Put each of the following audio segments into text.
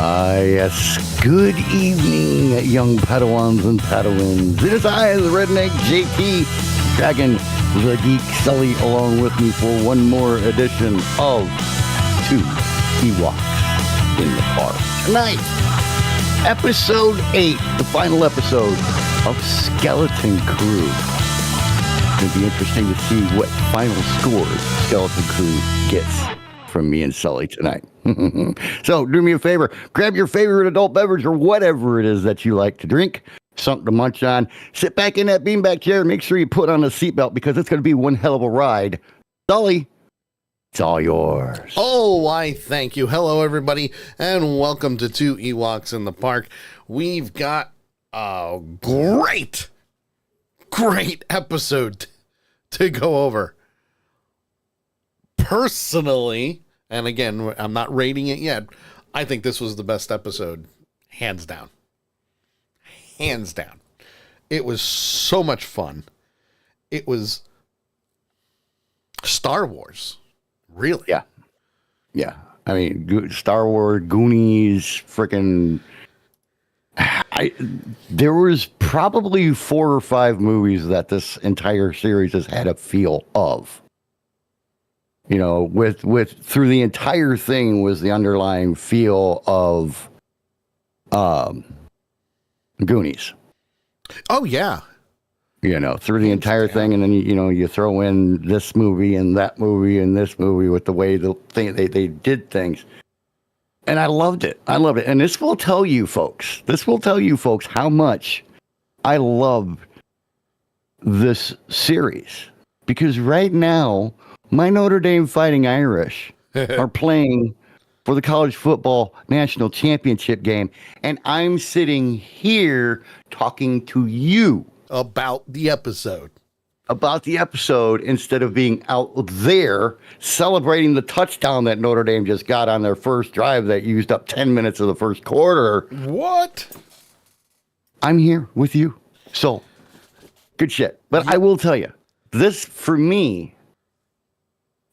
Yes. Good evening, young Padawans and Padawans. It is I, the Redneck JP, dragging the Geek Sully along with me for one more edition of Two Ewoks in the Park. Tonight, episode 8, the final episode of Skeleton Crew. It's going to be interesting to see what final scores Skeleton Crew gets from me and Sully tonight. So do me a favor, grab your favorite adult beverage or whatever it is that you like to drink, something to munch on, sit back in that beanbag chair, make sure you put on a seatbelt because it's going to be one hell of a ride. Sully, it's all yours. Oh, why, thank you. Hello, everybody, and welcome to Two Ewoks in the Park. We've got a great episode to go over. Personally, and again, I'm not rating it yet, I think this was the best episode, hands down. Hands down. It was so much fun. It was Star Wars. Really? Yeah. I mean, Star Wars, Goonies, freaking... There was probably 4 or 5 movies that this entire series has had a feel of. You know, with through the entire thing was the underlying feel of Goonies. Oh, yeah. You know, through the entire thing, and then you throw in this movie and that movie and this movie with the way they did things, and I loved it. And this will tell you folks how much I love this series, because right now my Notre Dame Fighting Irish are playing for the college football national championship game, and I'm sitting here talking to you about the episode instead of being out there celebrating the touchdown that Notre Dame just got on their first drive that used up 10 minutes of the first quarter. What? I'm here with you. So, good shit. But I will tell you, this, for me,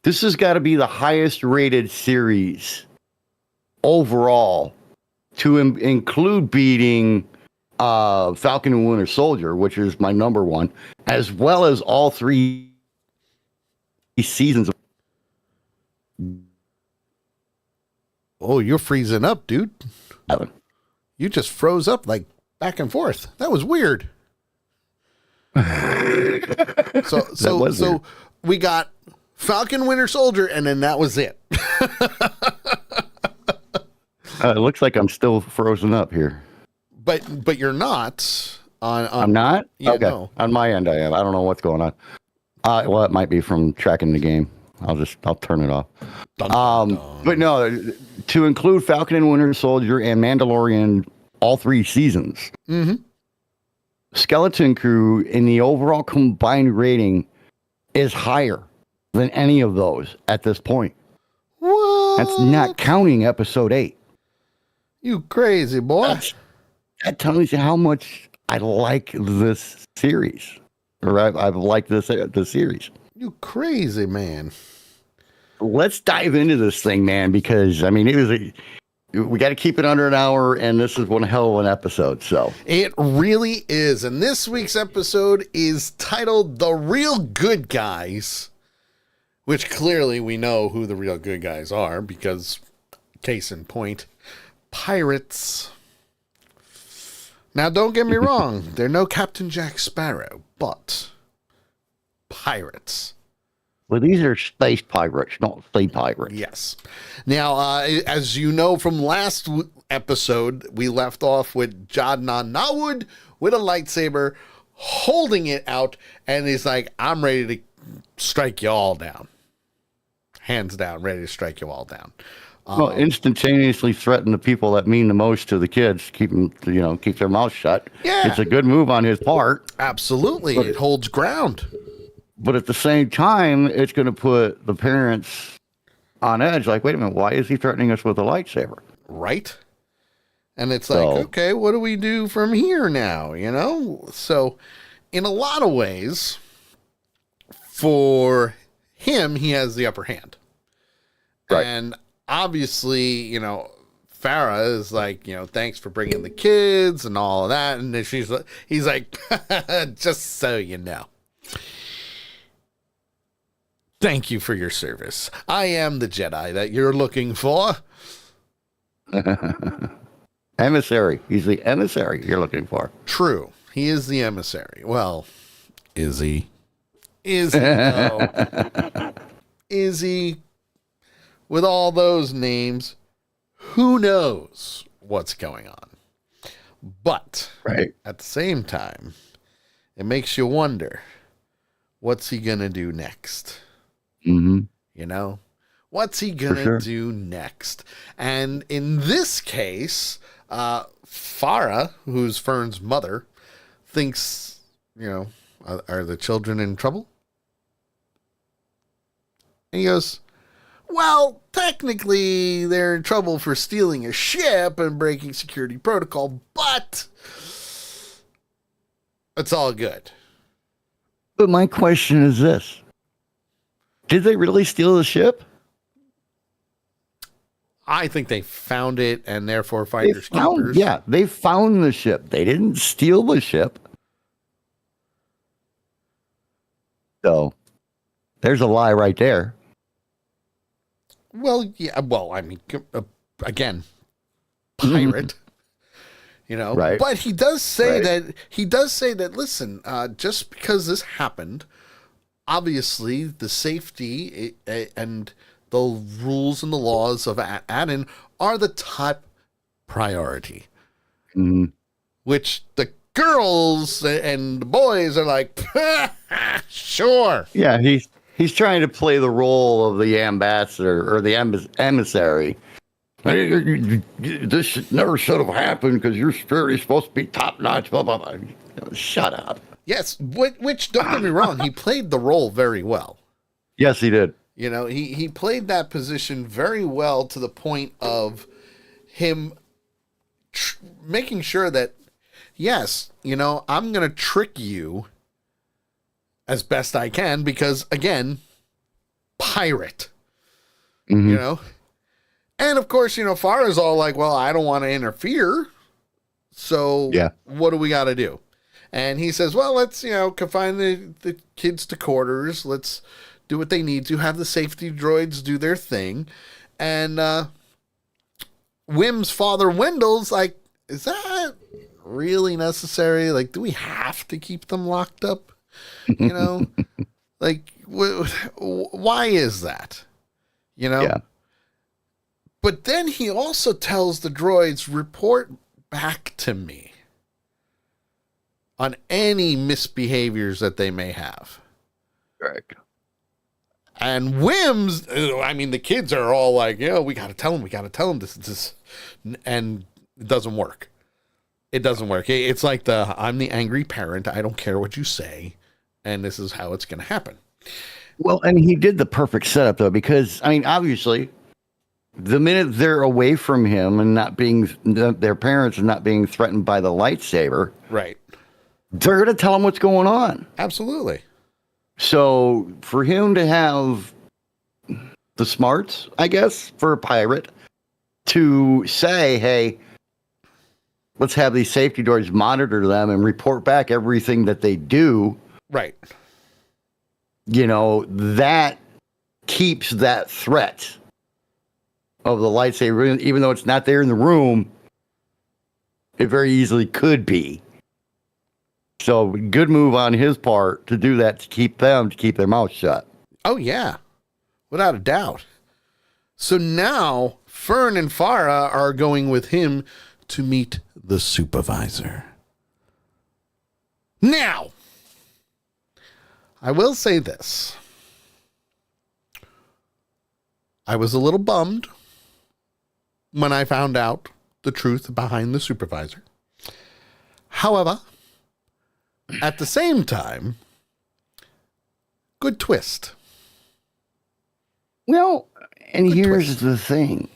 this has got to be the highest rated series overall, to include beating Falcon and Winter Soldier, which is my number one, as well as all 3 seasons. Oh, you're freezing up, dude. Evan. You just froze up like back and forth. That was weird. So we got Falcon Winter Soldier, and then that was it. It looks like I'm still frozen up here. But you're not on I'm not? Yeah, okay. No. On my end I am. I don't know what's going on. Well, it might be from tracking the game. I'll turn it off. Dun, dun, dun. But no, to include Falcon and Winter Soldier and Mandalorian, all 3 seasons. Mm-hmm. Skeleton Crew in the overall combined rating is higher than any of those at this point. What? That's not counting episode 8. You crazy boy. That tells you how much I like this series. Or I've liked the series. You crazy man. Let's dive into this thing, man, because I mean we got to keep it under an hour, and this is one hell of an episode. So it really is. And this week's episode is titled The Real Good Guys, which clearly we know who the real good guys are, because case in point, pirates. Now, don't get me wrong. They're no Captain Jack Sparrow, but pirates. Well, these are space pirates, not sea pirates. Yes. Now, as you know from last episode, we left off with Jadna Nawud with a lightsaber, holding it out, and he's like, I'm ready to strike you all down. Hands down, ready to strike you all down. Well, instantaneously threaten the people that mean the most to the kids, keep their mouths shut. Yeah. It's a good move on his part. Absolutely. It holds ground. But at the same time, it's going to put the parents on edge. Like, wait a minute, why is he threatening us with a lightsaber? Right. And it's like, okay, what do we do from here now? So in a lot of ways, for him, he has the upper hand. Right. And obviously, Farah is like, thanks for bringing the kids and all of that. And then he's like, just so you know. Thank you for your service. I am the Jedi that you're looking for. Emissary. He's the emissary you're looking for. True. He is the emissary. Well, is he? Is he? No. Is he? With all those names, who knows what's going on? But right. At the same time, it makes you wonder, what's he going to do next? Mm-hmm. What's he going to do next? And in this case, Farah, who's Fern's mother, thinks, are the children in trouble? And he goes, well, technically they're in trouble for stealing a ship and breaking security protocol, but it's all good. But my question is this. Did they really steal the ship? I think they found it and therefore finders keepers. Yeah, they found the ship. They didn't steal the ship. So there's a lie right there. Well, yeah. Well, I mean, again, pirate. Right. But he does say that. Listen, just because this happened, obviously the safety and the rules and the laws of Aden are the top priority. Mm-hmm. Which the girls and the boys are like, sure. Yeah, he's trying to play the role of the ambassador or the emissary. This never should have happened because your spirit is supposed to be top notch. Blah blah blah. Shut up. Yes, which don't get me wrong, he played the role very well. Yes, he did. He played that position very well to the point of him making sure that, yes, I'm going to trick you as best I can because, again, pirate, Mm-hmm. And, of course, Farah's all like, well, I don't want to interfere, so what do we got to do? And he says, well, let's, confine the kids to quarters. Let's do what they need to, have the safety droids do their thing. And Wim's father, Wendell's like, is that really necessary? Like, do we have to keep them locked up? Like, why is that? Yeah. But then he also tells the droids, report back to me on any misbehaviors that they may have. Correct. And Wim's, the kids are all like, we got to tell him this. And it doesn't work. It doesn't work. It's like I'm the angry parent. I don't care what you say. And this is how it's going to happen. Well, and he did the perfect setup, though, because, obviously, the minute they're away from him and not being, their parents are not being threatened by the lightsaber. Right. They're going to tell him what's going on. Absolutely. So for him to have the smarts, I guess, for a pirate to say, hey, let's have these safety doors monitor them and report back everything that they do. Right. That keeps that threat of the lightsaber, even though it's not there in the room, it very easily could be. So good move on his part to do that, to keep their mouth shut. Oh, yeah. Without a doubt. So now Fern and Farah are going with him to meet the supervisor. Now, I will say this. I was a little bummed when I found out the truth behind the supervisor. However, at the same time, good twist. Well, and Good here's twist. the thing.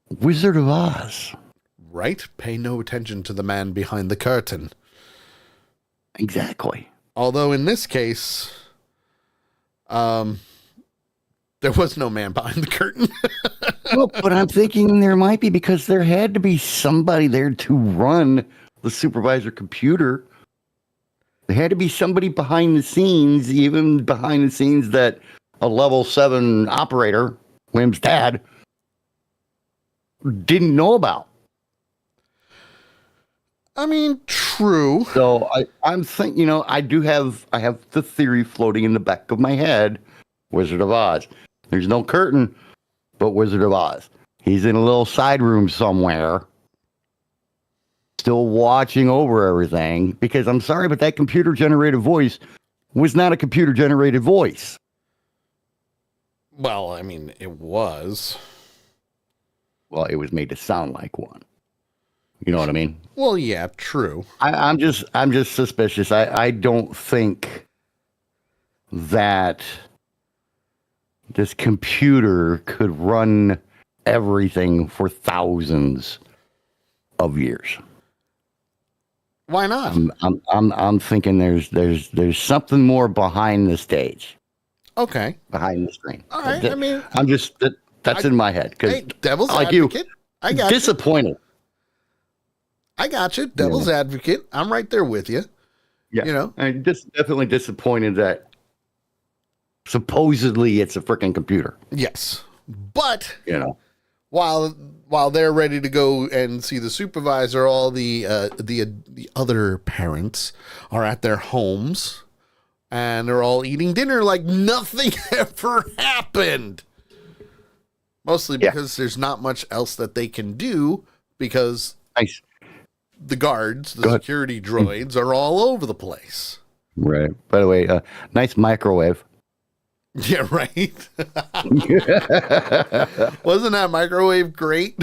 Wizard of Oz. Right? Pay no attention to the man behind the curtain. Exactly. Although in this case, There was no man behind the curtain. Well, but I'm thinking there might be, because there had to be somebody there to run the supervisor computer. There had to be somebody behind the scenes, even behind the scenes that a level 7 operator, Wim's dad, didn't know about. I mean, true. So I'm thinking, I have the theory floating in the back of my head. Wizard of Oz. There's no curtain, but Wizard of Oz. He's in a little side room somewhere, still watching over everything, because I'm sorry, but that computer generated voice was not a computer generated voice. Well, I mean, it was. Well, it was made to sound like one. You know what I mean? Well, yeah, true. I'm just suspicious. I don't think that this computer could run everything for thousands of years. Why not? I'm thinking there's something more behind the stage. Okay. Behind the screen. All right. I mean, I'm just that's in my head, because devil's like advocate. I got disappointed. I got you. Devil's advocate. I'm right there with you. Yeah. I'm just definitely disappointed that supposedly it's a freaking computer. Yes. But while they're ready to go and see the supervisor, all the other parents are at their homes and they're all eating dinner like nothing ever happened. Mostly because there's not much else that they can do, because the guards, the security droids, are all over the place. Right. By the way, nice microwave. Yeah, right. Wasn't that microwave great?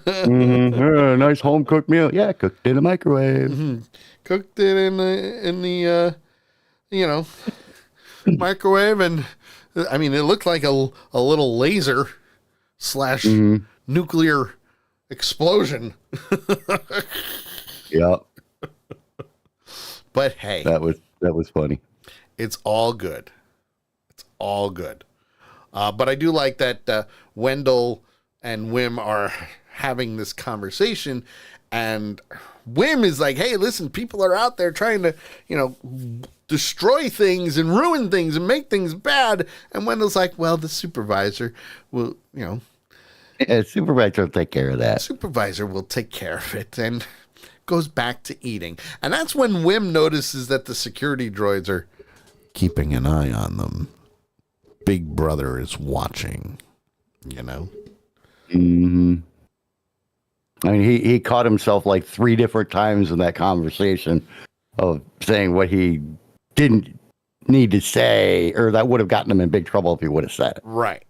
Nice home cooked meal. Yeah, cooked in a microwave. Mm-hmm. Cooked it in the microwave, and I mean, it looked like a little laser / nuclear explosion. Yeah. But hey, that was funny. It's all good. It's all good. But I do like that Wendell and Wim are having this conversation, and Wim is like, hey, listen, people are out there trying to, destroy things and ruin things and make things bad. And Wendell's like, well, the supervisor will, supervisor will take care of that. Supervisor will take care of it, and goes back to eating. And that's when Wim notices that the security droids are keeping an eye on them. Big Brother is watching, Mm-hmm. I mean, he caught himself like 3 different times in that conversation of saying what he didn't need to say, or that would have gotten him in big trouble if he would have said it. Right.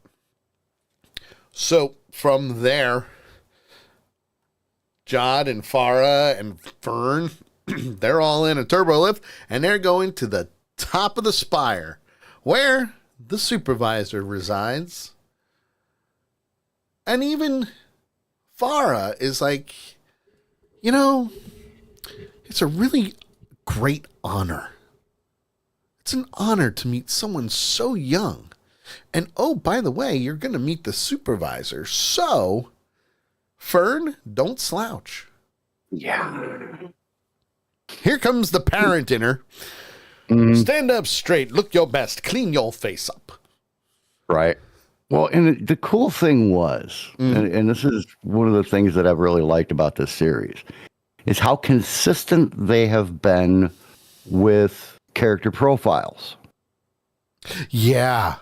So from there, Jod and Farah and Fern, they're all in a turbo lift, and they're going to the top of the spire where the supervisor resides. And even Farah is like, it's a really great honor. It's an honor to meet someone so young. And oh, by the way, you're going to meet the supervisor. So, Fern, don't slouch. Yeah. Here comes the parent in her. Mm-hmm. Stand up straight. Look your best. Clean your face up. Right. Well, and the cool thing was, and this is one of the things that I've really liked about this series, is how consistent they have been with character profiles. Yeah.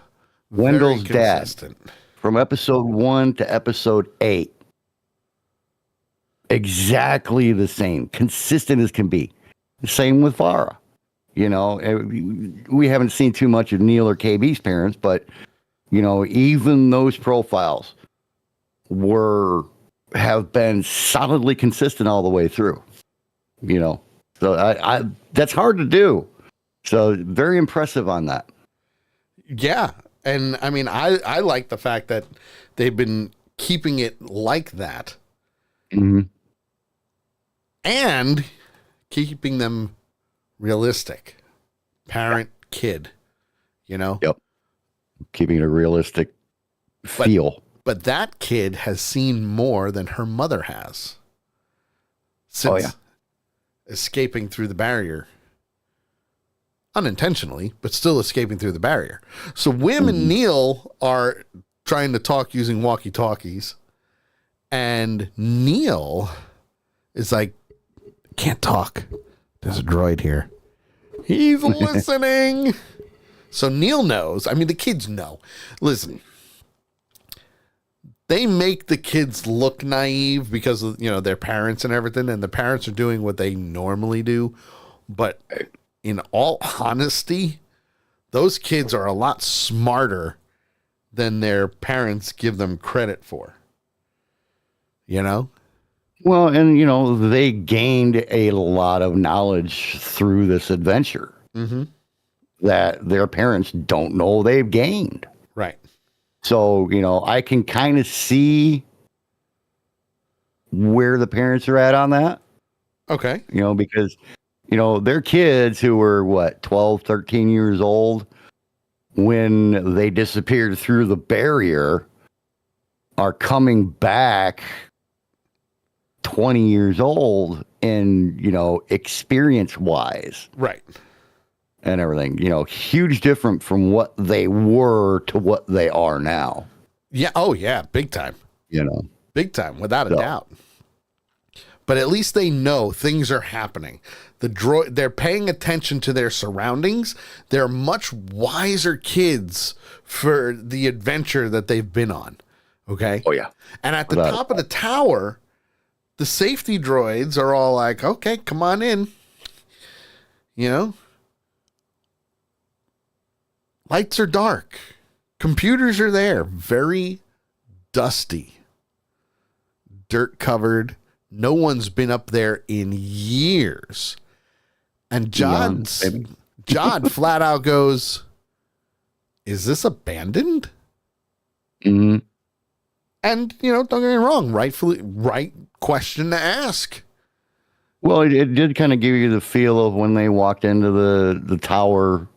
Wendell's dad, from episode 1 to episode 8, exactly the same, consistent as can be. Same with Farah. We haven't seen too much of Neil or KB's parents, but even those profiles have been solidly consistent all the way through. So I that's hard to do. So very impressive on that. Yeah. And I mean, I like the fact that they've been keeping it like that. Mm-hmm. And keeping them realistic. Parent, kid, Yep. Keeping it a realistic feel. But that kid has seen more than her mother has since escaping through the barrier. Unintentionally, but still escaping through the barrier. So Wim and Neil are trying to talk using walkie-talkies. And Neil is like, can't talk. There's a droid here. He's listening. So Neil knows. I mean, the kids know. Listen, they make the kids look naive because of, their parents and everything. And the parents are doing what they normally do. But in all honesty, those kids are a lot smarter than their parents give them credit for. Well, and, they gained a lot of knowledge through this adventure that their parents don't know they've gained. Right. So, I can kind of see where the parents are at on that. Okay. Because, their kids who were, 12, 13 years old when they disappeared through the barrier are coming back 20 years old and, experience wise. Right. And everything, huge different from what they were to what they are now. Yeah. Oh, yeah. Big time. Big time, without a doubt. But at least they know things are happening. They're paying attention to their surroundings. They're much wiser kids for the adventure that they've been on. Okay. Oh, yeah. And at the top of the tower, the safety droids are all like, okay, come on in. Lights are dark. Computers are there. Very dusty. Dirt covered. No one's been up there in years. And Jod flat out goes, is this abandoned? Mm-hmm. And, don't get me wrong, right question to ask. Well, it did kind of give you the feel of when they walked into the tower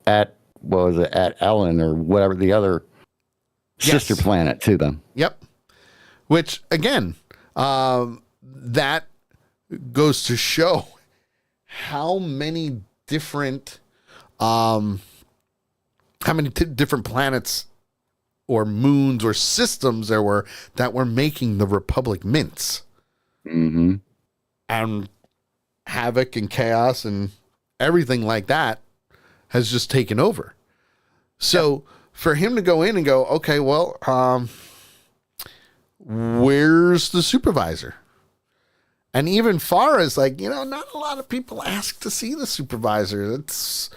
at Ellen or whatever the other sister planet to them. Yep. Which, again, that goes to show how many different planets or moons or systems there were that were making the Republic mints. Mm-hmm. And havoc and chaos and everything like that has just taken over. So for him to go in and go, okay, well, where's the supervisor? And even far as not a lot of people ask to see the supervisor. That's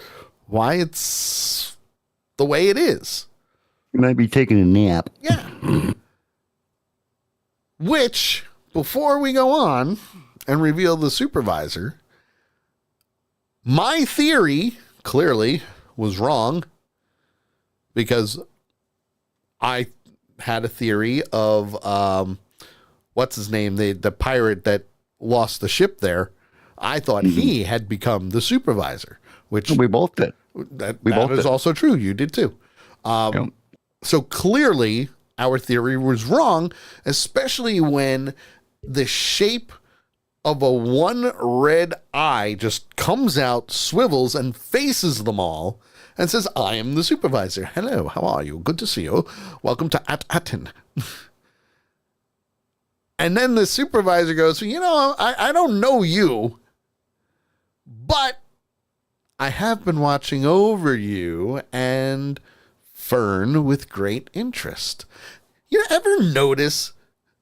why it's the way it is. You might be taking a nap. Yeah. Which, before we go on and reveal the supervisor, my theory clearly was wrong because I had a theory of what's his name, the pirate that lost the ship there. I thought he had become the supervisor, which we both did. That is also true. You did too. So clearly our theory was wrong, especially when the shape of a one red eye just comes out, swivels, and faces them all and says, I am the supervisor. Hello, how are you? Good to see you. Welcome to Atten. And then the supervisor goes, I don't know you, but I have been watching over you and Fern with great interest. You ever notice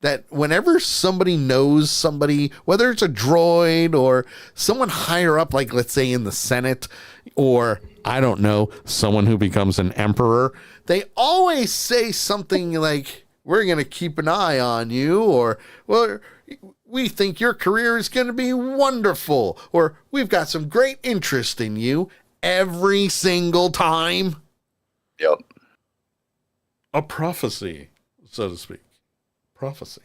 that whenever somebody knows somebody, whether it's a droid or someone higher up, like let's say in the Senate, or I don't know, someone who becomes an emperor, they always say something like, we're going to keep an eye on you, or, well, we think your career is going to be wonderful, or we've got some great interest in you every single time. Yep. A prophecy, so to speak. Prophecy.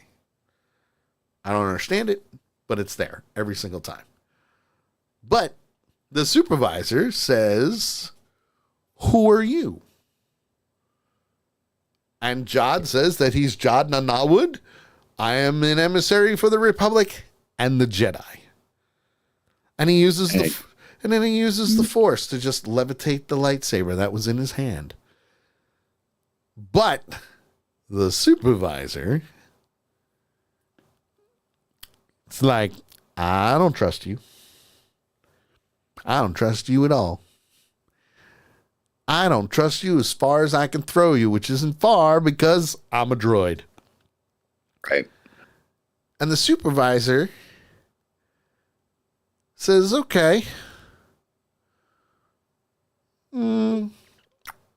I don't understand it, but it's there every single time. But the supervisor says, who are you? And Jod says that he's Jod Nanawud. I am an emissary for the Republic and the Jedi. And he uses and then he uses the Force to just levitate the lightsaber that was in his hand. But the supervisor, it's like, I don't trust you. I don't trust you at all. I don't trust you as far as I can throw you, which isn't far because I'm a droid. Right. And the supervisor says, okay.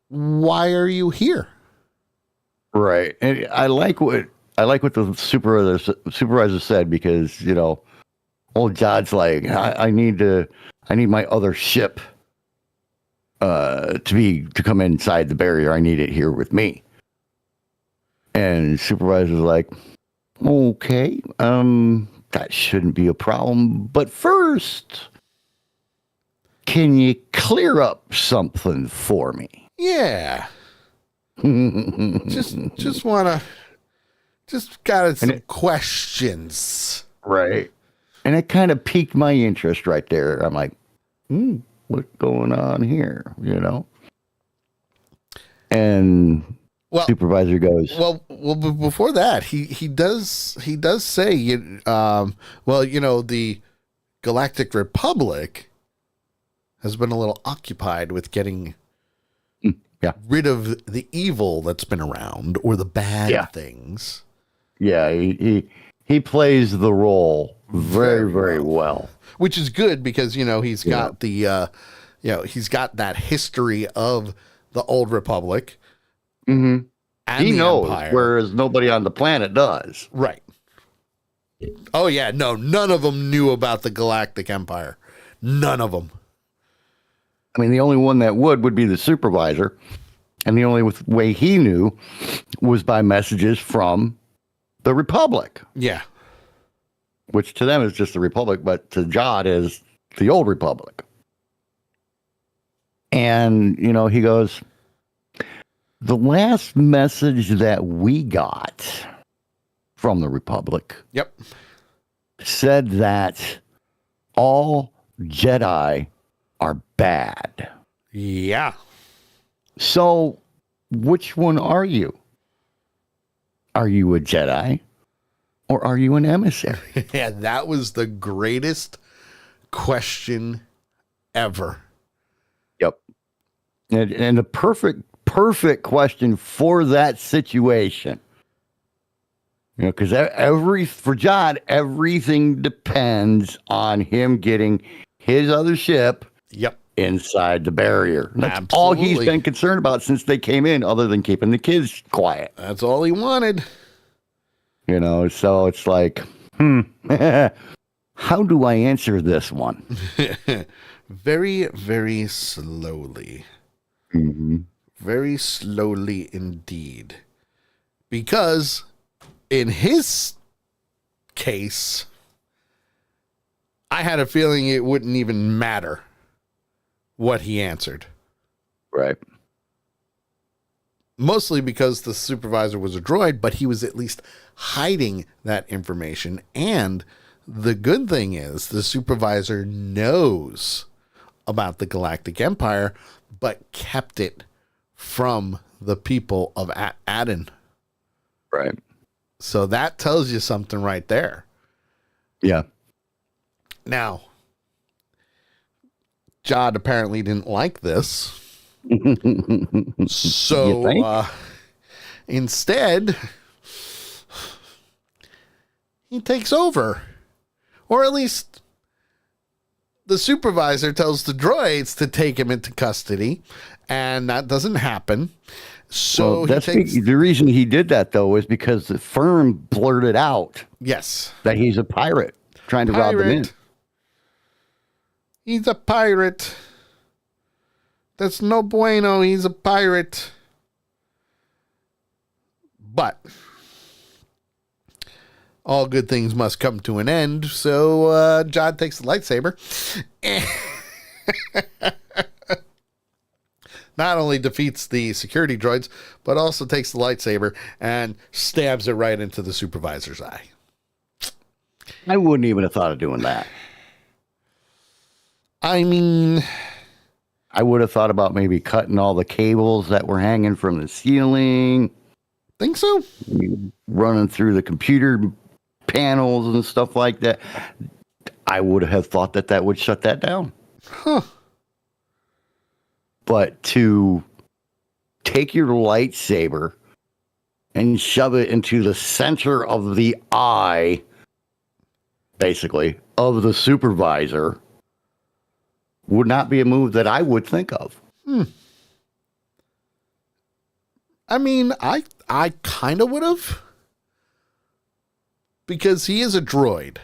Why are you here? Right. And I like what the supervisor said, because, you know, old Jod's like, I need my other ship to come inside the barrier. I need it here with me. And supervisor's like, okay, that shouldn't be a problem. But first, can you clear up something for me? Yeah. just got some questions. Right. And it kind of piqued my interest right there. I'm like, what's going on here? You know? And supervisor goes, well, but before that, he does say, the Galactic Republic has been a little occupied with getting rid of the evil that's been around, or the bad things. Yeah, he plays the role very, very well. Which is good because, he's got he's got that history of the old Republic. Mm-hmm. And he knows, Empire. Whereas nobody on the planet does. Right. Oh, yeah. No, none of them knew about the Galactic Empire. None of them. I mean, the only one that would be the supervisor. And the only way he knew was by messages from the Republic. Yeah. Which to them is just the Republic, but to Jod is the old Republic. And, he goes, the last message that we got from the Republic said that all Jedi are bad. Yeah. So, which one are you? Are you a Jedi or are you an emissary? Yeah, that was the greatest question ever. Yep. And the perfect question for that situation. Because for Jod, everything depends on him getting his other ship inside the barrier. That's all he's been concerned about since they came in, other than keeping the kids quiet. That's all he wanted. So it's like, how do I answer this one? Very, very slowly. Mm-hmm. Very slowly indeed. Because in his case, I had a feeling it wouldn't even matter what he answered. Right. Mostly because the supervisor was a droid, but he was at least hiding that information. And the good thing is the supervisor knows about the Galactic Empire, but kept it from the people of Aden. Right. So that tells you something right there. Yeah. Now, Jod apparently didn't like this. So instead, he takes over. Or at least the supervisor tells the droids to take him into custody. And that doesn't happen. So the reason he did that, though, is because the firm blurted out that he's a pirate trying to rob them in. He's a pirate. That's no bueno. He's a pirate. But all good things must come to an end. So Jod takes the lightsaber. not only defeats the security droids, but also takes the lightsaber and stabs it right into the supervisor's eye. I wouldn't even have thought of doing that. I mean, I would have thought about maybe cutting all the cables that were hanging from the ceiling. think so. Running through the computer panels and stuff like that. I would have thought that would shut that down. Huh. But to take your lightsaber and shove it into the center of the eye, basically, of the supervisor would not be a move that I would think of. I mean, I kind of would have. Because he is a droid.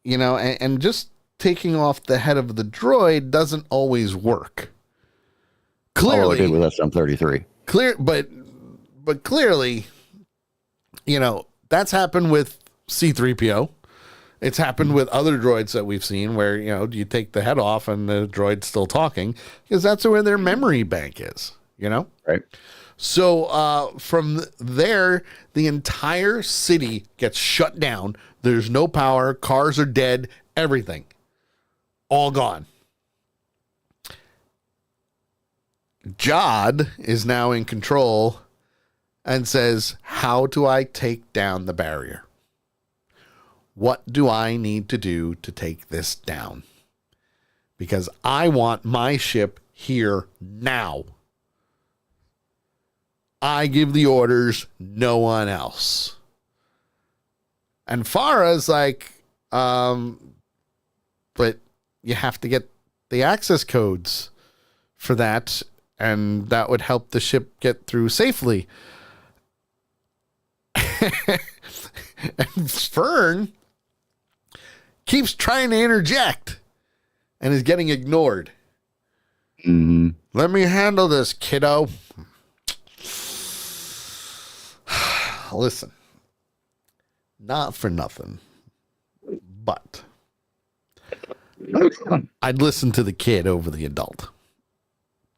You know, and just taking off the head of the droid doesn't always work. Clearly, it did with SM-33. But clearly, you know, that's happened with C-3PO. It's happened with other droids that we've seen where, you know, you take the head off and the droid's still talking because that's where their memory bank is, you know? Right. So from there, the entire city gets shut down. There's no power. Cars are dead. Everything. All gone. Jod is now in control and says, how do I take down the barrier? What do I need to do to take this down? Because I want my ship here now. I give the orders, no one else. And Farah's like, but you have to get the access codes for that, and that would help the ship get through safely. And Fern keeps trying to interject and is getting ignored. Mm-hmm. Let me handle this, kiddo. Listen, not for nothing, but I'd listen to the kid over the adult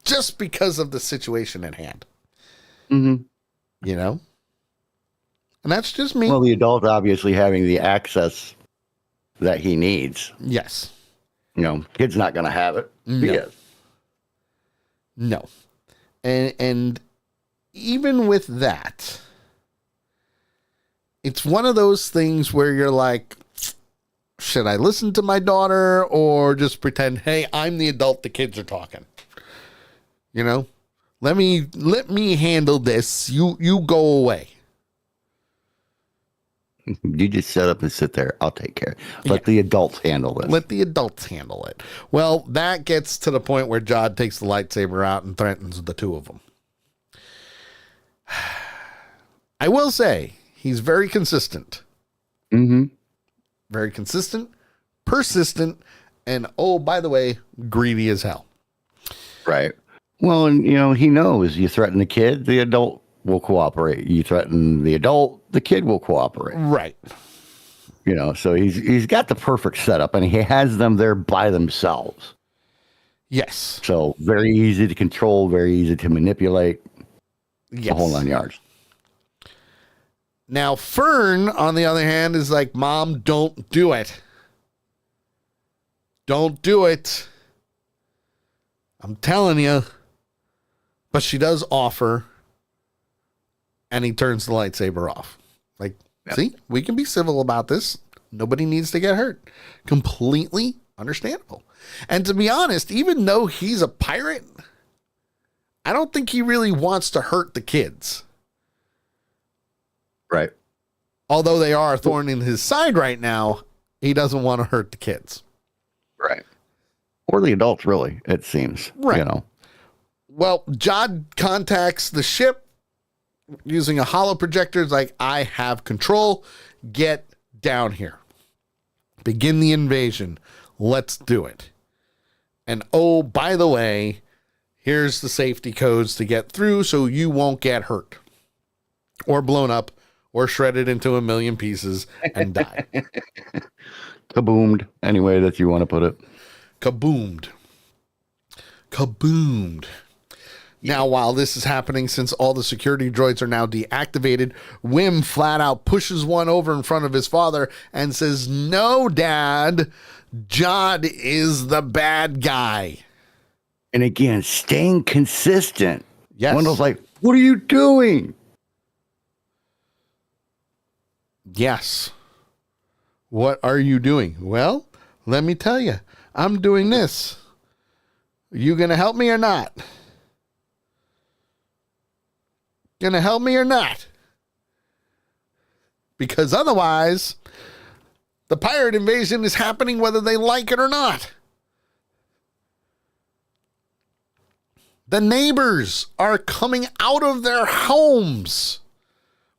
just because of the situation at hand. Mm-hmm. You know? And that's just me. Well, the adult obviously having the access that he needs. Yes. You know, kid's not going to have it. No. Yes. No. And even with that, it's one of those things where you're like, should I listen to my daughter or just pretend, hey, I'm the adult, the kids are talking? You know? Let me handle this. You go away. You just shut up and sit there. I'll take care. Let the adults handle this. Let the adults handle it. Well, that gets to the point where Jod takes the lightsaber out and threatens the two of them. I will say, he's very consistent. Mm-hmm. Very consistent, persistent, and, oh, by the way, greedy as hell. Right. Well, and, you know, he knows you threaten the kid, the adult will cooperate. You threaten the adult, the kid will cooperate. Right. You know, so he's got the perfect setup, and he has them there by themselves. Yes. So very easy to control, very easy to manipulate. Yes. The whole 9 yards. Now, Fern, on the other hand, is like, Mom, don't do it. Don't do it. I'm telling you. But she does offer, and he turns the lightsaber off. Like, yep. See, we can be civil about this. Nobody needs to get hurt. Completely understandable. And to be honest, even though he's a pirate, I don't think he really wants to hurt the kids. Right. Although they are a thorn in his side right now, he doesn't want to hurt the kids. Right. Or the adults, really, it seems. Right. You know. Well, Jod contacts the ship using a holo projector. It's like, I have control. Get down here. Begin the invasion. Let's do it. And oh, by the way, here's the safety codes to get through so you won't get hurt or blown up or shredded into a million pieces and die. Kaboomed, any way that you want to put it. Kaboomed. kaboomed. Now, while this is happening, since all the security droids are now deactivated, Wim flat out pushes one over in front of his father and says, "No, Dad, Jod is the bad guy." And again, staying consistent. Yes. Wendell's like, "What are you doing?" Yes. What are you doing? Well, let me tell you, I'm doing this. You gonna help me or not? Gonna help me or not? Because otherwise, the pirate invasion is happening whether they like it or not. The neighbors are coming out of their homes.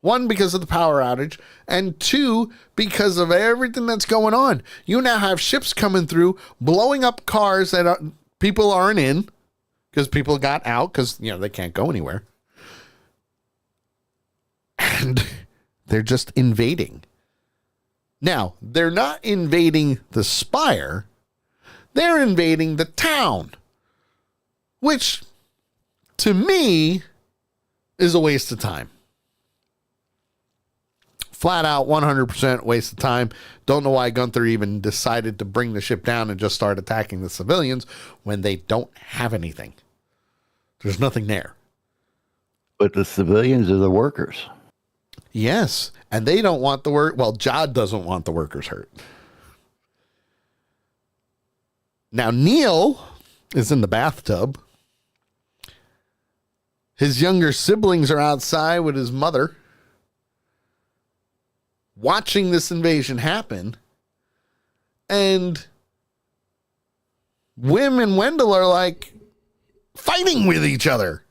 One, because of the power outage, and two, because of everything that's going on. You now have ships coming through, blowing up cars that people aren't in, because people got out, because, they can't go anywhere. And they're just invading. Now, they're not invading the spire. They're invading the town. Which, to me, is a waste of time. Flat out 100% waste of time. Don't know why Gunther even decided to bring the ship down and just start attacking the civilians when they don't have anything. There's nothing there. But the civilians are the workers. Yes, and they don't want the work. Well, Jod doesn't want the workers hurt. Now, Neil is in the bathtub. His younger siblings are outside with his mother, watching this invasion happen. And Wim and Wendell are like fighting with each other.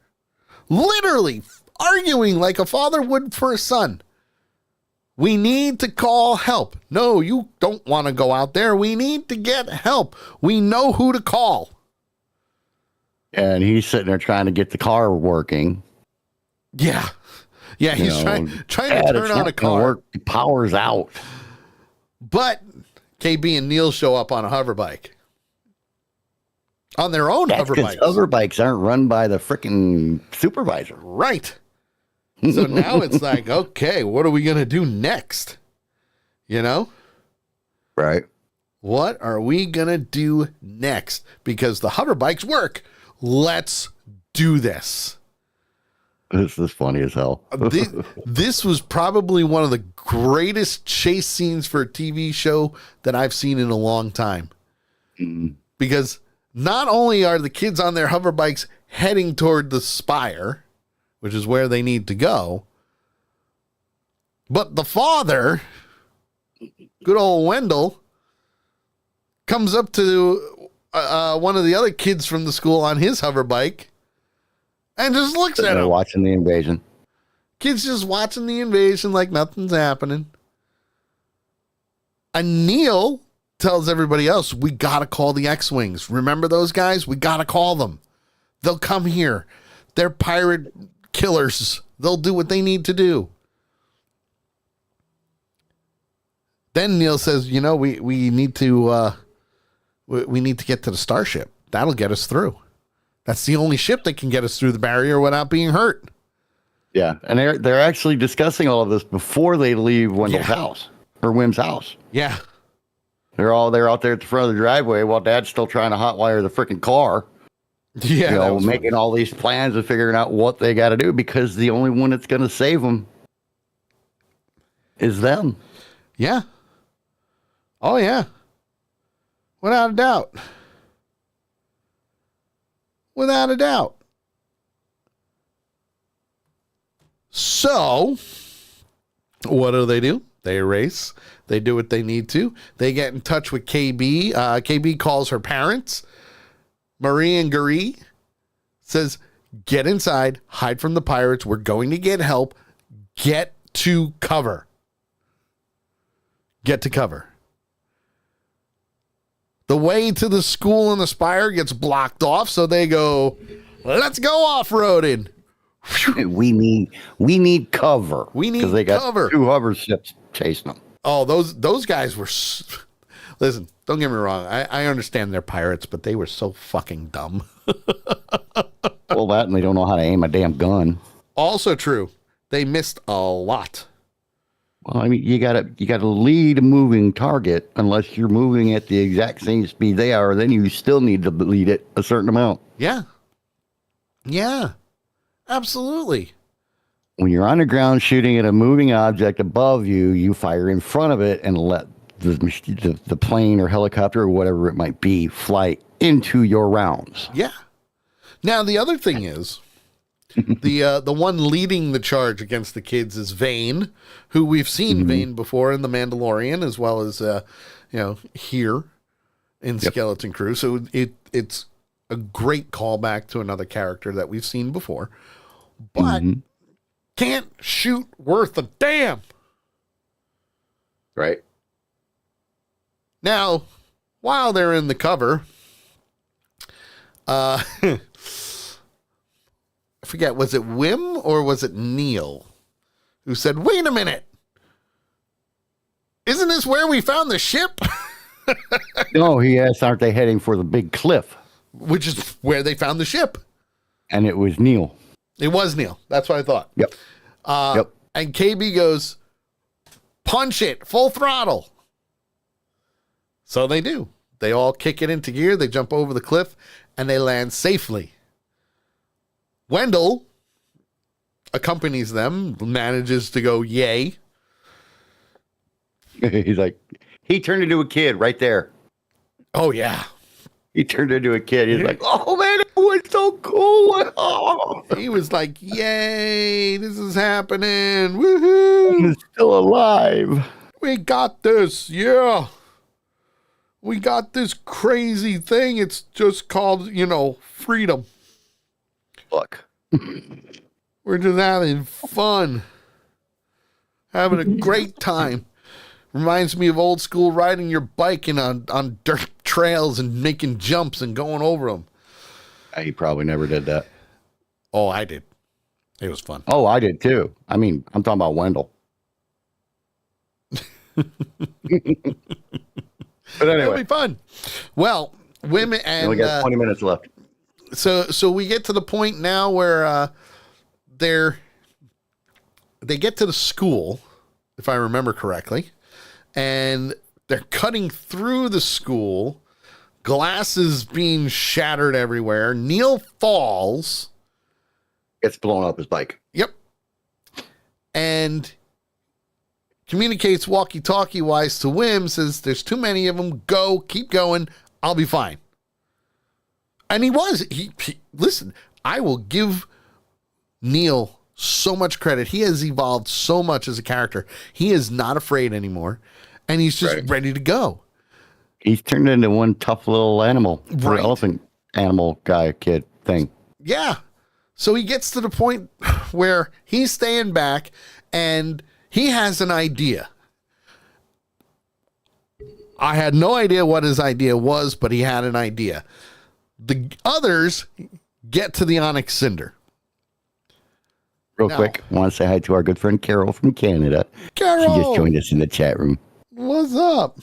Literally arguing like a father would for a son. We need to call help. No, you don't want to go out there. We need to get help. We know who to call. And he's sitting there trying to get the car working. Yeah. Yeah, he's trying to turn on a car. Work. The power's out. But KB and Neil show up on a hoverbike. On their own hoverbikes. Hoverbikes aren't run by the freaking supervisor. Right. So now it's like, okay, what are we going to do next? Right. What are we going to do next? Because the hoverbikes work. Let's do this. This is funny as hell. This was probably one of the greatest chase scenes for a TV show that I've seen in a long time. Mm. Because not only are the kids on their hoverbikes heading toward the spire, which is where they need to go, but the father, good old Wendell, comes up to one of the other kids from the school on his hoverbike and just looks at him. Watching the invasion. Kids just watching the invasion like nothing's happening. And Neil tells everybody else, we got to call the X-Wings. Remember those guys? We got to call them. They'll come here. They're pirate killers. They'll do what they need to do. Then Neil says, we need to get to the starship. That'll get us through. That's the only ship that can get us through the barrier without being hurt. Yeah, and they're actually discussing all of this before they leave Wendell's house or Wim's house. Yeah. They're out there at the front of the driveway while Dad's still trying to hotwire the freaking car. Yeah, making all these plans and figuring out what they got to do because the only one that's going to save them is them. Yeah. Oh, yeah. Without a doubt. Without a doubt. So, what do? They race. They do what they need to. They get in touch with KB. KB calls her parents. Marie and Gary says, get inside, hide from the pirates. We're going to get help. Get to cover. Get to cover. The way to the school and the spire gets blocked off, so they go, let's go off-roading. We need cover. We need because they got cover. 2 hover ships chasing them. Oh, those guys were Listen, don't get me wrong. I understand they're pirates, but they were so fucking dumb. Well, that and they don't know how to aim a damn gun. Also true. They missed a lot. Well, I mean, you gotta lead a moving target unless you're moving at the exact same speed they are. Then you still need to lead it a certain amount. Yeah. Yeah. Absolutely. When you're on the ground shooting at a moving object above you, you fire in front of it and let the plane or helicopter or whatever it might be fly into your rounds. Yeah. Now the other thing is the one leading the charge against the kids is Vane, who we've seen Vane before in The Mandalorian as well as here in Skeleton Crew. So it's a great callback to another character that we've seen before, but can't shoot worth a damn. Right. Now, while they're in the cover, I forget, was it Wim or was it Neil who said, "Wait a minute, isn't this where we found the ship?" No, he asked, aren't they heading for the big cliff? Which is where they found the ship. And it was Neil. It was Neil. That's what I thought. Yep. Yep. And KB goes, "Punch it, full throttle." So they do. They all kick it into gear. They jump over the cliff and they land safely. Wendell accompanies them, manages to go, yay. He's like, he turned into a kid right there. Oh, yeah. He turned into a kid. He's like, oh, man, it was so cool. Oh. He was like, yay, this is happening. Woohoo. I'm still alive. We got this. Yeah. We got this crazy thing. It's just called, freedom. Look. We're just having fun. Having a great time. Reminds me of old school riding your bike on dirt trails and making jumps and going over them. He probably never did that. Oh, I did. It was fun. Oh, I did too. I mean, I'm talking about Wendell. But anyway. It'll be fun. Well, women and we got 20 minutes left. So we get to the point now where they get to the school, if I remember correctly, and they're cutting through the school. Glasses being shattered everywhere. Neil falls. Gets blown up his bike. Yep. And communicates walkie-talkie wise to Wim, says there's too many of them. Go, keep going. I'll be fine. And he was. He listen, I will give Neil so much credit. He has evolved so much as a character. He is not afraid anymore. And he's just ready to go. He's turned into one tough little animal. Right. Elephant animal guy, kid thing. Yeah. So he gets to the point where he's staying back and he has an idea. I had no idea what his idea was, but he had an idea. The others get to the Onyx Cinder. Real quick, I want to say hi to our good friend Carol from Canada. Carol! She just joined us in the chat room. What's up?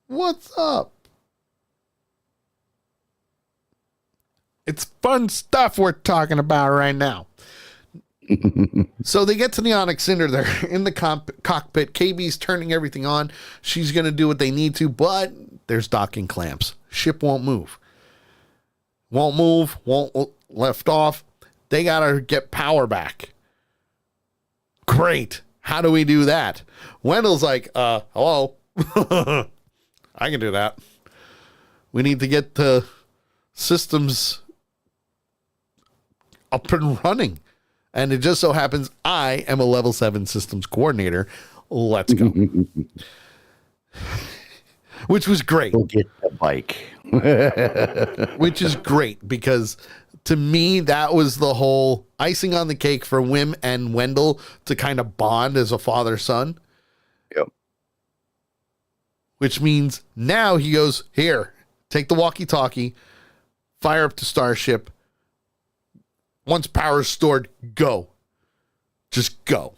What's up? It's fun stuff we're talking about right now. So they get to the Onyx Cinder. They're in the cockpit. KB's turning everything on. She's going to do what they need to, but there's docking clamps. Ship won't move. Won't move. Won't lift off. They got to get power back. Great. How do we do that? Wendell's like, hello. I can do that. We need to get the systems up and running. And it just so happens I am a level 7 systems coordinator. Let's go. Which was great. Go get the bike. Which is great because to me, that was the whole icing on the cake for Wim and Wendell to kind of bond as a father-son. Yep. Which means now he goes, here, take the walkie-talkie, fire up the starship. Once power is stored, go. Just go.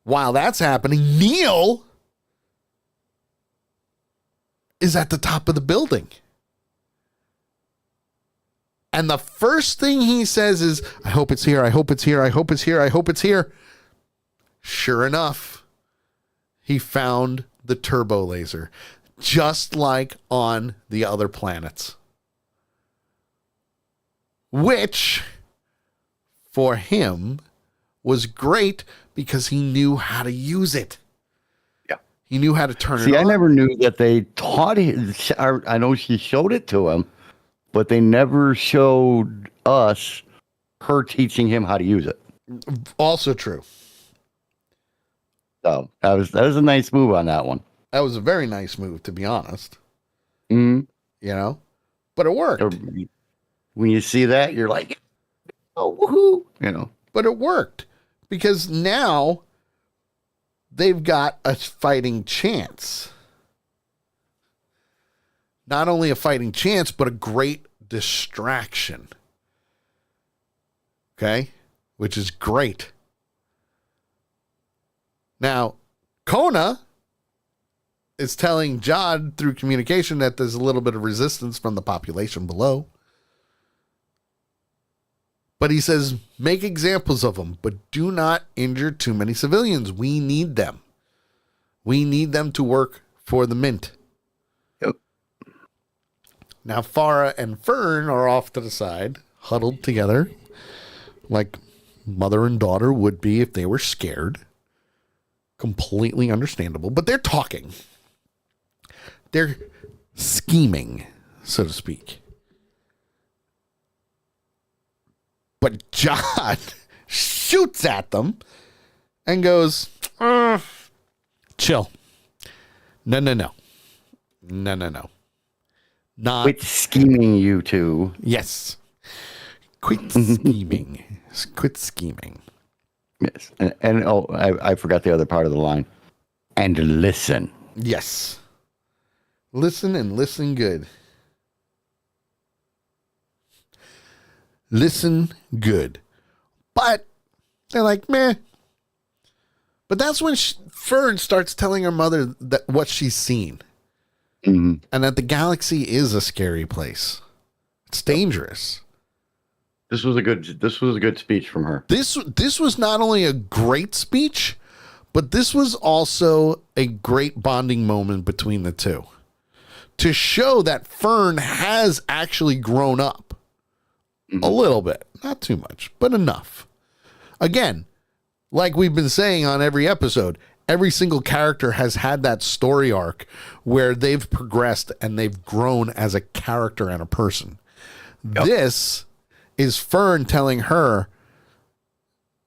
While that's happening, Neil is at the top of the building. And the first thing he says is, I hope it's here, I hope it's here, I hope it's here, I hope it's here. Sure enough, he found the turbo laser, just like on the other planets. Which, for him, was great because he knew how to use it. Yeah. He knew how to turn it on. See, I never knew that they taught him. I know she showed it to him, but they never showed us her teaching him how to use it. Also true. So that was a nice move on that one. That was a very nice move, to be honest. Mm-hmm. You know? But it worked. When you see that, you're like, oh, woohoo, you know. But it worked because now they've got a fighting chance. Not only a fighting chance, but a great distraction. Okay? Which is great. Now, Kona is telling Jod through communication that there's a little bit of resistance from the population below. But he says, make examples of them, but do not injure too many civilians. We need them. We need them to work for the Mint. Yep. Now, Farah and Fern are off to the side, huddled together, like mother and daughter would be if they were scared. Completely understandable. But they're talking. They're scheming, so to speak. But John shoots at them and goes, chill. No. Not. Quit scheming, you two. Yes. Quit scheming. Quit scheming. Yes. And I forgot the other part of the line. And listen. Yes. Listen and listen good. Listen good. But they're like, meh. But that's when Fern starts telling her mother that what she's seen. Mm-hmm. And that the galaxy is a scary place. It's dangerous. This was a good speech from her. This was not only a great speech, but this was also a great bonding moment between the two. To show that Fern has actually grown up. Mm-hmm. A little bit. Not too much, but enough. Again, like we've been saying on every episode, every single character has had that story arc where they've progressed and they've grown as a character and a person. Yep. This is Fern telling her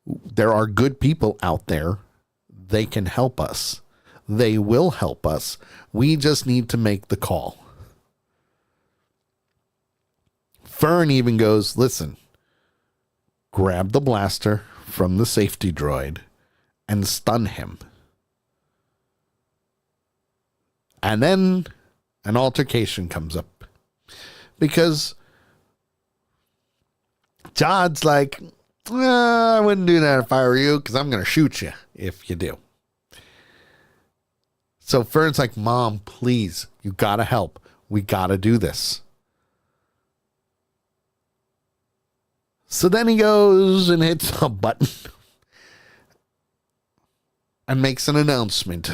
there are good people out there. They can help us. They will help us. We just need to make the call. Fern even goes, listen, grab the blaster from the safety droid and stun him. And then an altercation comes up because Jod's like, I wouldn't do that if I were you because I'm going to shoot you if you do. So Fern's like, Mom, please, you got to help. We got to do this. So then he goes and hits a button and makes an announcement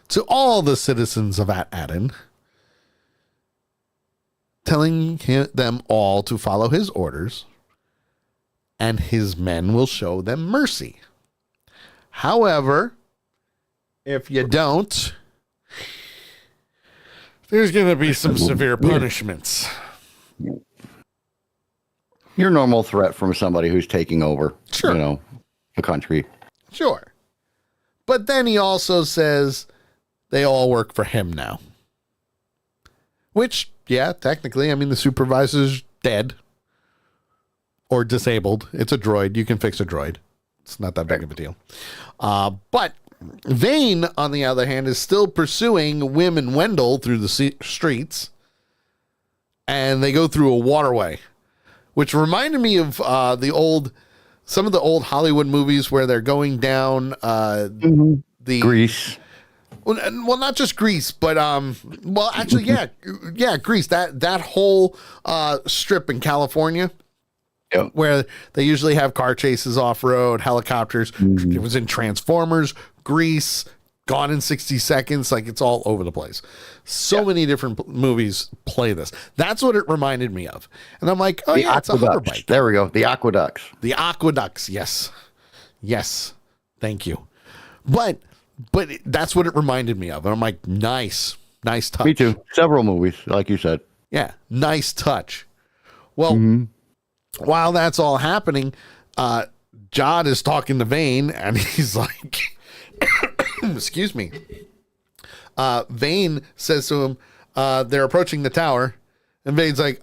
to all the citizens of At-Aden, telling them all to follow his orders, and his men will show them mercy. However, if you don't, there's going to be some severe punishments. Your normal threat from somebody who's taking over, sure, the country. Sure. But then he also says they all work for him now. Which, yeah, technically, I mean, the supervisor's dead or disabled. It's a droid. You can fix a droid. It's not that big of a deal. But Vane, on the other hand, is still pursuing Wim and Wendell through the streets. And they go through a waterway, which reminded me of the old some of the old Hollywood movies where they're going down the Grease. Well, not just Grease, but well, actually, yeah, Grease. That whole strip in California, Yep. where they usually have car chases off road, helicopters. It was in Transformers, Grease, Gone in 60 Seconds. Like, it's all over the place. So many different movies play this. That's what it reminded me of. And I'm like, oh, yeah, it's a hover bike. There we go. The Aqueducts. The Aqueducts. Yes. Yes. Thank you. But that's what it reminded me of. And I'm like, nice touch. Me too. Several movies, like you said. Yeah, nice touch. Well, while that's all happening, Jod is talking to Vane, and he's like, excuse me. Vane says to him, they're approaching the tower. And Vane's like,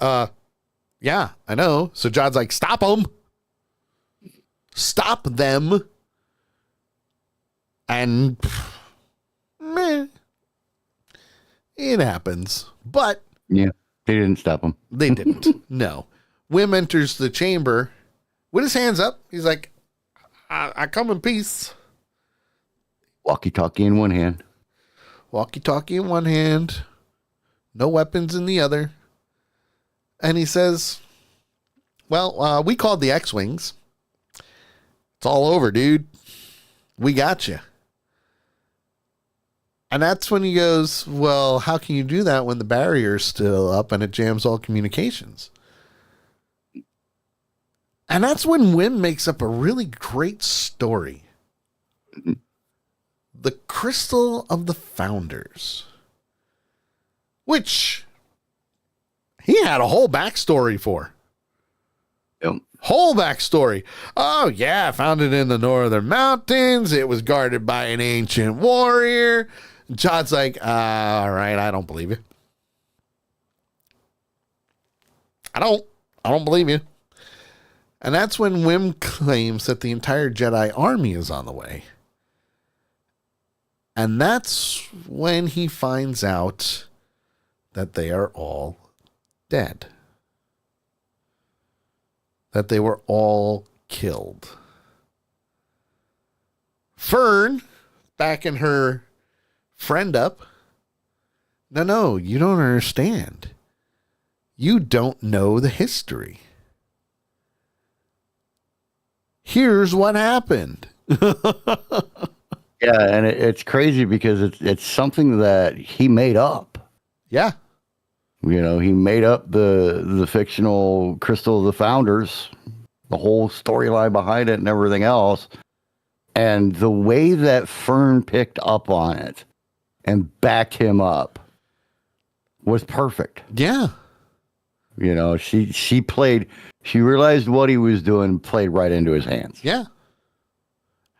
yeah, I know. So Jod's like, stop them. Stop them. And meh, it happens. But yeah, they didn't stop him. They didn't. No. Wim enters the chamber with his hands up. He's like, I come in peace. Walkie-talkie in one hand. Walkie-talkie in one hand. No weapons in the other. And he says, well, we called the X-Wings. It's all over, dude. We got you. And that's when he goes, well, how can you do that when the barrier's still up and it jams all communications? And that's when Wim makes up a really great story. The Crystal of the Founders. Which he had a whole backstory for. Yep. Whole backstory. Oh, yeah, I found it in the Northern Mountains. It was guarded by an ancient warrior. Jod's like, all right, I don't believe you. I don't believe you. And that's when Wim claims that the entire Jedi army is on the way. And that's when he finds out that they are all dead. That they were all killed. Fern, backing her friend up. No, you don't understand. You don't know the history. Here's what happened. Yeah, and it's crazy because it's something that he made up. Yeah. You know, he made up the fictional Crystal of the Founders, the whole storyline behind it and everything else. And the way that Fern picked up on it and backed him up was perfect. Yeah. You know, she realized what he was doing, played right into his hands. Yeah.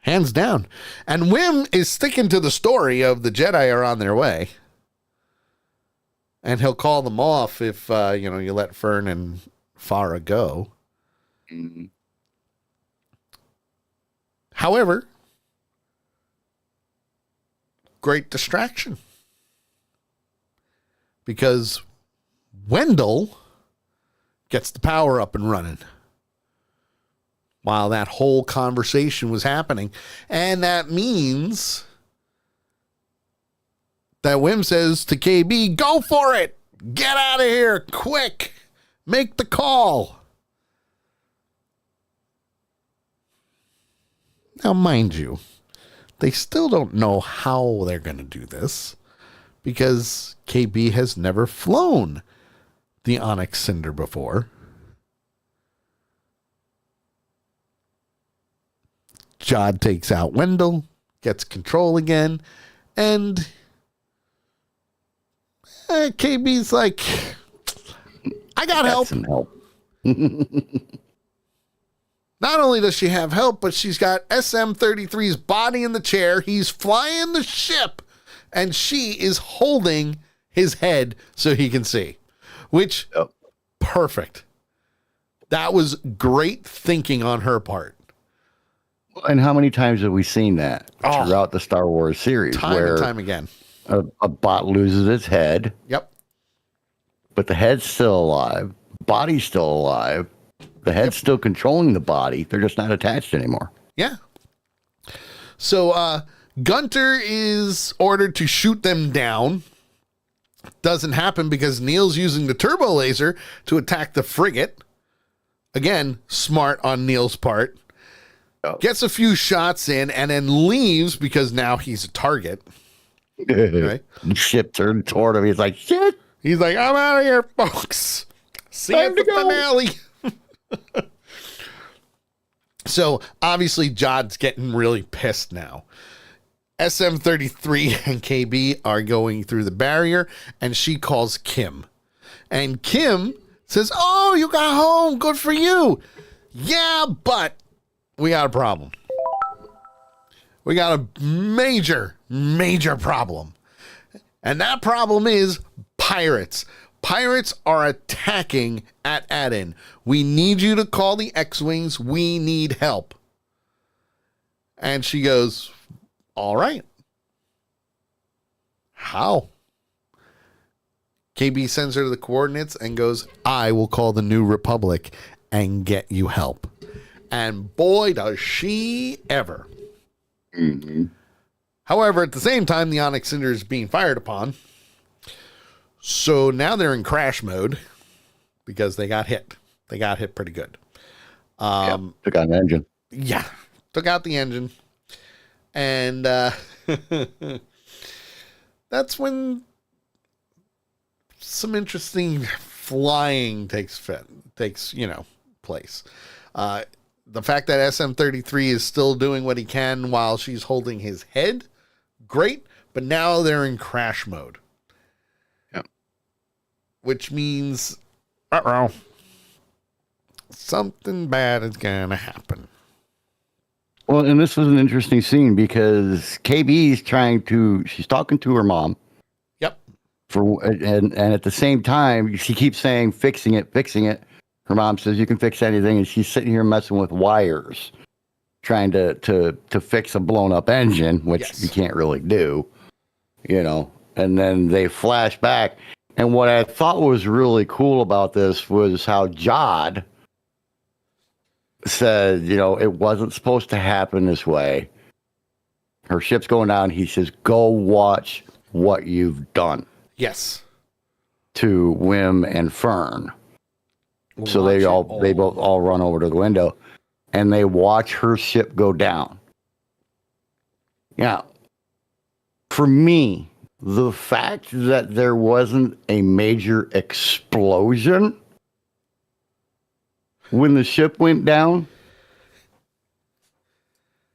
Hands down. And Wim is sticking to the story of the Jedi are on their way. And he'll call them off if, you let Fern and Farah go. Mm-hmm. However, great distraction. Because Wendell gets the power up and running while that whole conversation was happening. And that means that Wim says to KB, go for it. Get out of here quick. Make the call. Now, mind you, they still don't know how they're going to do this because KB has never flown the Onyx Cinder before. Jod takes out Wendell, gets control again, and KB's like, I got help. Some help. Not only does she have help, but she's got SM-33's body in the chair. He's flying the ship, and she is holding his head so he can see. Which, perfect. That was great thinking on her part. And how many times have we seen that throughout the Star Wars series? Time and time again. A bot loses its head. Yep. But the head's still alive. Body's still alive. The head's still controlling the body. They're just not attached anymore. Yeah. So Gunter is ordered to shoot them down. Doesn't happen because Neil's using the turbo laser to attack the frigate. Again, smart on Neil's part. Gets a few shots in and then leaves because now he's a target. Right? Ship turned toward him. He's like, shit. He's like, I'm out of here, folks. See you at the finale. So obviously Jod's getting really pissed now. SM-33 and KB are going through the barrier, and she calls Kim. And Kim says, oh, you got home. Good for you. Yeah, but we got a problem. We got a major, major problem. And that problem is pirates. Pirates are attacking at Aden. We need you to call the X-Wings. We need help. And she goes, all right. How? KB sends her the coordinates and goes, I will call the New Republic and get you help. And boy, does she ever. Mm-hmm. However, at the same time, the Onyx Cinder is being fired upon. So now they're in crash mode because they got hit. They got hit pretty good. Took out an engine. Yeah, took out the engine. And that's when some interesting flying takes place. The fact that SM-33 is still doing what he can while she's holding his head, great. But now they're in crash mode. Yep. Which means, something bad is going to happen. Well, and this was an interesting scene because KB's she's talking to her mom. Yep. And at the same time, she keeps saying, fixing it. Her mom says, you can fix anything. And she's sitting here messing with wires, trying to fix a blown up engine, which you can't really do, and then they flash back. And what I thought was really cool about this was how Jod said, it wasn't supposed to happen this way. Her ship's going down. He says, go watch what you've done. Yes. To Wim and Fern. So they both all run over to the window and they watch her ship go down. Now, for me, the fact that there wasn't a major explosion when the ship went down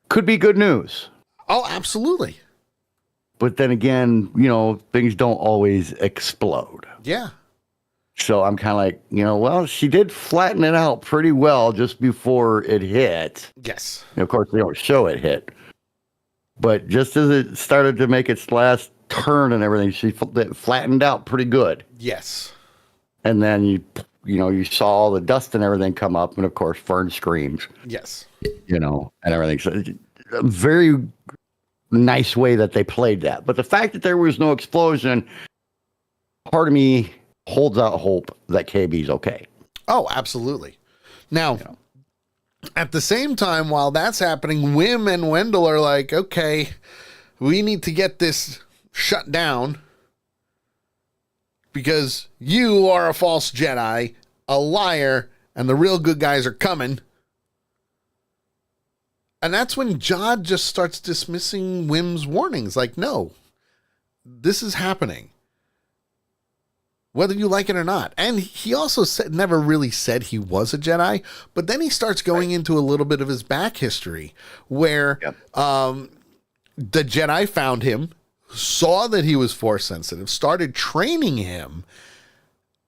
could be good news. Oh, absolutely. But then again, things don't always explode. Yeah. So I'm kind of like, well, she did flatten it out pretty well just before it hit. Yes. And of course, they don't show it hit. But just as it started to make its last turn and everything, she flattened out pretty good. Yes. And then you saw all the dust and everything come up, and of course, Fern screams. Yes. And everything. So a very nice way that they played that. But the fact that there was no explosion, part of me holds out hope that KB's okay. Oh, absolutely. Now, at the same time, while that's happening, Wim and Wendell are like, okay, we need to get this shut down because you are a false Jedi, a liar, and the real good guys are coming. And that's when Jod just starts dismissing Wim's warnings. Like, no, this is happening, whether you like it or not. And he also never really said he was a Jedi, but then he starts going into a little bit of his back history where the Jedi found him, saw that he was Force sensitive, started training him,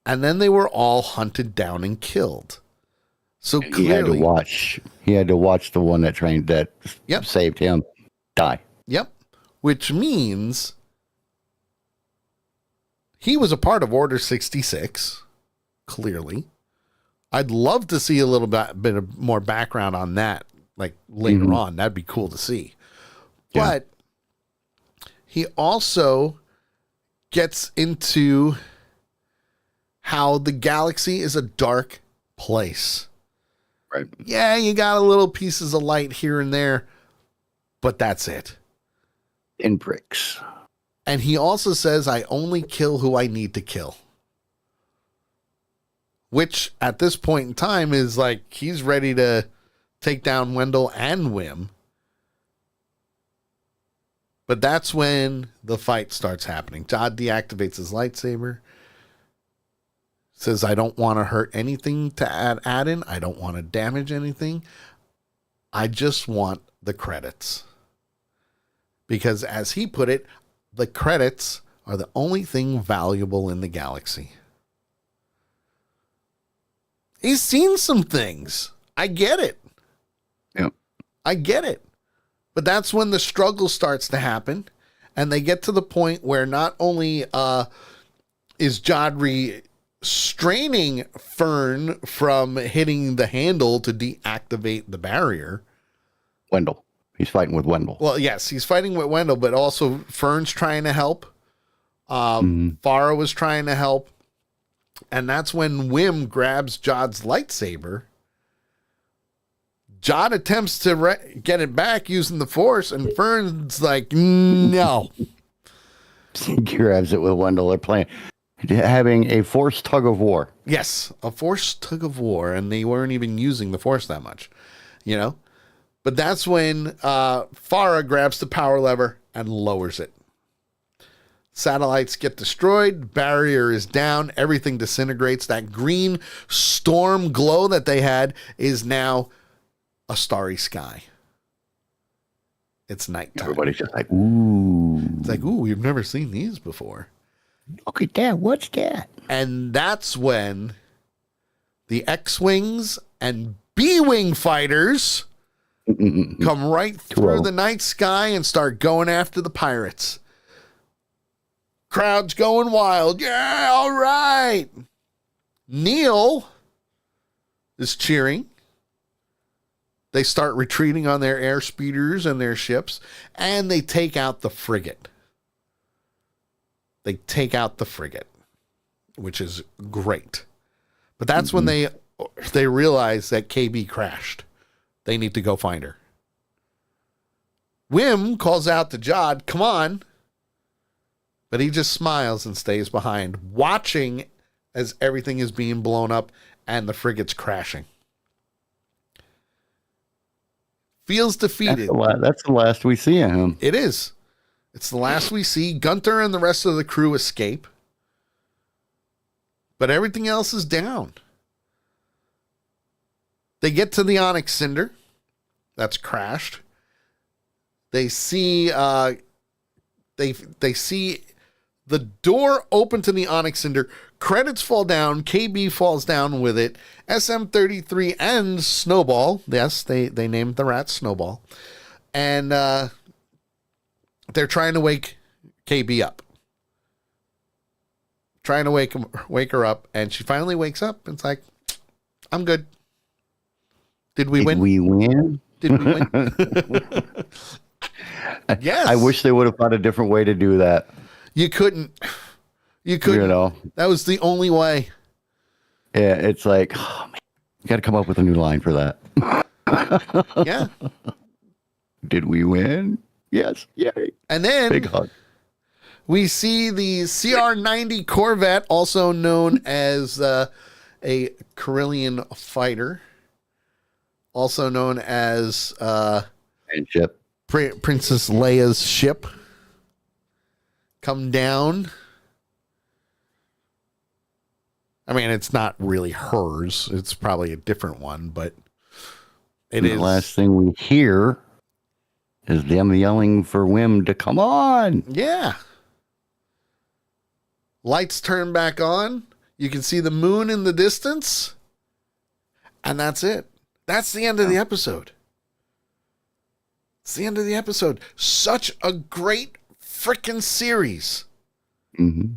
and then they were all hunted down and killed. So clearly, he had to watch the one that saved him die. Yep. Which means he was a part of Order 66, clearly. I'd love to see a little bit of more background on that, like later on. That'd be cool to see. Yeah. But he also gets into how the galaxy is a dark place. Right. Yeah, you got a little pieces of light here and there, but that's it. In bricks. And he also says, I only kill who I need to kill. Which, at this point in time, is like he's ready to take down Wendell and Wim. But that's when the fight starts happening. Jod deactivates his lightsaber. Says, I don't want to hurt anything to add in. I don't want to damage anything. I just want the credits. Because as he put it, the credits are the only thing valuable in the galaxy. He's seen some things. I get it. Yep. I get it. But that's when the struggle starts to happen. And they get to the point where not only is Jod restraining Fern from hitting the handle to deactivate the barrier. Wendell. He's fighting with Wendell. Well, yes, he's fighting with Wendell, but also Fern's trying to help. Farah was trying to help. And that's when Wim grabs Jod's lightsaber. Jod attempts to get it back using the Force, and Fern's like, no. He grabs it with Wendell. They're playing, having a Force tug of war. Yes, a Force tug of war, and they weren't even using the Force that much, you know? But that's when Farah grabs the power lever and lowers it. Satellites get destroyed. Barrier is down. Everything disintegrates. That green storm glow that they had is now a starry sky. It's nighttime. Everybody's just like, ooh. It's like, ooh, we've never seen these before. Look at that. What's that? And that's when the X-Wings and B-Wing fighters come right through the night sky and start going after the pirates. Crowd's going wild. Yeah, all right. Neil is cheering. They start retreating on their air speeders and their ships, and they take out the frigate. They take out the frigate, which is great. But that's when they realize that KB crashed. They need to go find her. Wim calls out to Jod, come on. But he just smiles and stays behind, watching as everything is being blown up and the frigate's crashing. Feels defeated. That's the last we see of him. It is. It's the last we see. Gunter and the rest of the crew escape. But everything else is down. They get to the Onyx Cinder. That's crashed. They see they see the door open to the Onyx Cinder. Credits fall down. KB falls down with it. SM-33 and Snowball. Yes, they named the rat Snowball. And they're trying to wake KB up. Trying to wake her up. And she finally wakes up. And it's like, I'm good. Did we win? Did we win? Yes. I wish they would have found a different way to do that. You couldn't. You know, that was the only way. Yeah, it's like, oh, man, you got to come up with a new line for that. Yeah. Did we win? Yes. Yay. And then big hug. We see the CR-90 Corvette, also known as a Corellian fighter, also known as ship. Princess Leia's ship, come down. I mean, it's not really hers. It's probably a different one, but it is. The last thing we hear is them yelling for Wim to come on. Yeah. Lights turn back on. You can see the moon in the distance. And that's it. That's the end of the episode. It's the end of the episode. Such a great freaking series. Mm-hmm.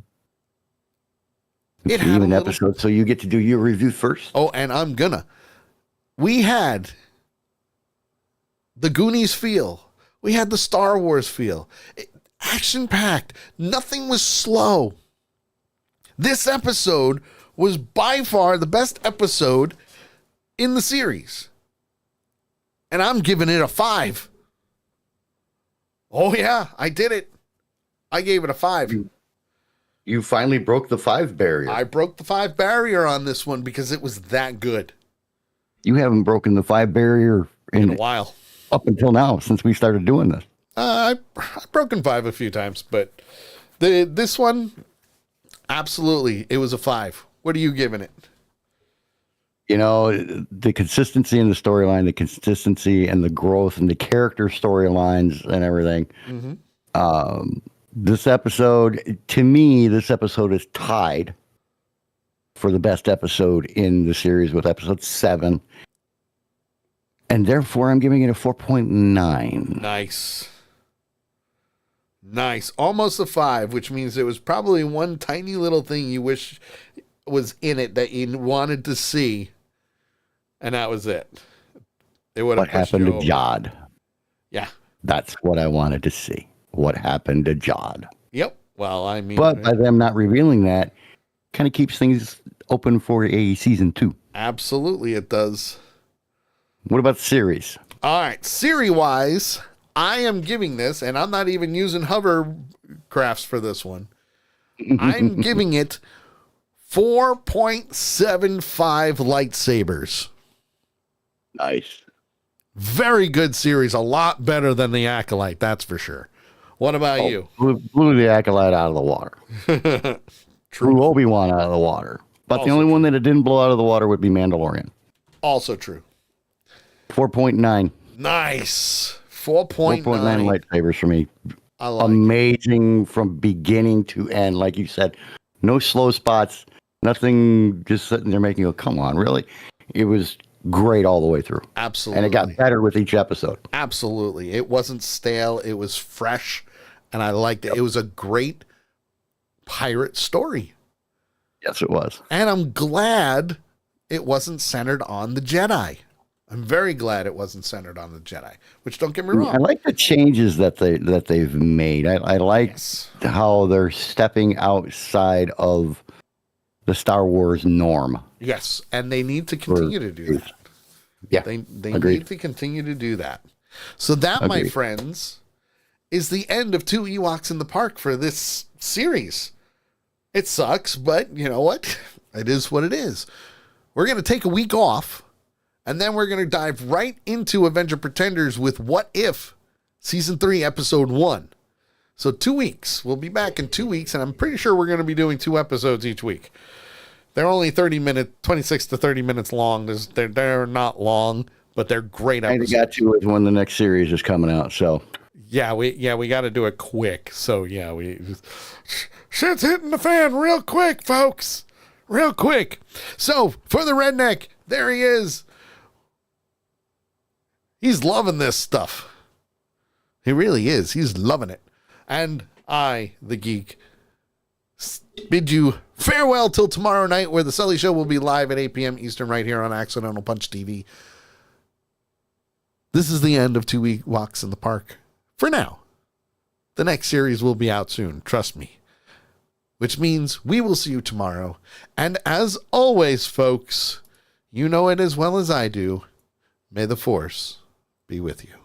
It's an episode, so you get to do your review first. Oh, and I'm gonna. We had the Goonies feel. We had the Star Wars feel. Action-packed. Nothing was slow. This episode was by far the best episode in the series. And I'm giving it a 5. Oh, yeah, I did it. I gave it a 5. You finally broke the 5 barrier. I broke the 5 barrier on this one because it was that good. You haven't broken the 5 barrier In a while. Up until now, since we started doing this. I've broken 5 a few times, but this one, absolutely, it was a 5. What are you giving it? You know, the consistency in the storyline, the consistency and the growth and the character storylines and everything. This episode, to me, this episode is tied for the best episode in the series with episode 7. And therefore, I'm giving it a 4.9. Nice. Almost a 5, which means there was probably one tiny little thing you wish was in it that you wanted to see. And that was it. It would have What happened to Jod? Yeah. That's what I wanted to see. What happened to Jod? Yep. Well, I mean. But by them not revealing that, kind of keeps things open for a season 2. Absolutely, it does. What about the series? All right. Series-wise, I am giving this, and I'm not even using hovercrafts for this one. I'm giving it 4.75 lightsabers. Nice. Very good series. A lot better than The Acolyte, that's for sure. What about you? Blew the Acolyte out of the water. Blew Obi-Wan out of the water. But the only one that it didn't blow out of the water would be Mandalorian. Also true. 4.9. Nice. 4.9 lightsabers for me. Amazing from beginning to end. Like you said, no slow spots. Nothing just sitting there making you go, come on, really? It was great all the way through. Absolutely. And it got better with each episode. Absolutely. It wasn't stale. It was fresh. And I liked it. It was a great pirate story. Yes, it was. And I'm glad it wasn't centered on the Jedi. I'm very glad it wasn't centered on the Jedi, which, don't get me wrong, I like the changes that they've made. I like how they're stepping outside of the Star Wars norm. Yes, and they need to continue to do that. Yeah, they need to continue to do that. So that, my friends, is the end of 2 Ewoks in the Park for this series. It sucks, but you know what? It is what it is. We're going to take a week off, and then we're going to dive right into Avenger Pretenders with What If Season 3, Episode 1. So 2 weeks. We'll be back in 2 weeks, and I'm pretty sure we're going to be doing 2 episodes each week. They're only 26 to 30 minutes long. They're not long, but they're great episodes. I got to with when the next series is coming out, so. Yeah, we got to do it quick. So yeah, shit's hitting the fan real quick, folks. Real quick. So for the redneck, there he is. He's loving this stuff. He really is. He's loving it. And I, the geek, bid you farewell till tomorrow night, where the Sully Show will be live at 8 p.m. Eastern right here on Accidental Punch TV. This is the end of 2 Ewoks in the Park. For now. The next series will be out soon, trust me. Which means we will see you tomorrow. And as always, folks, you know it as well as I do. May the Force be with you.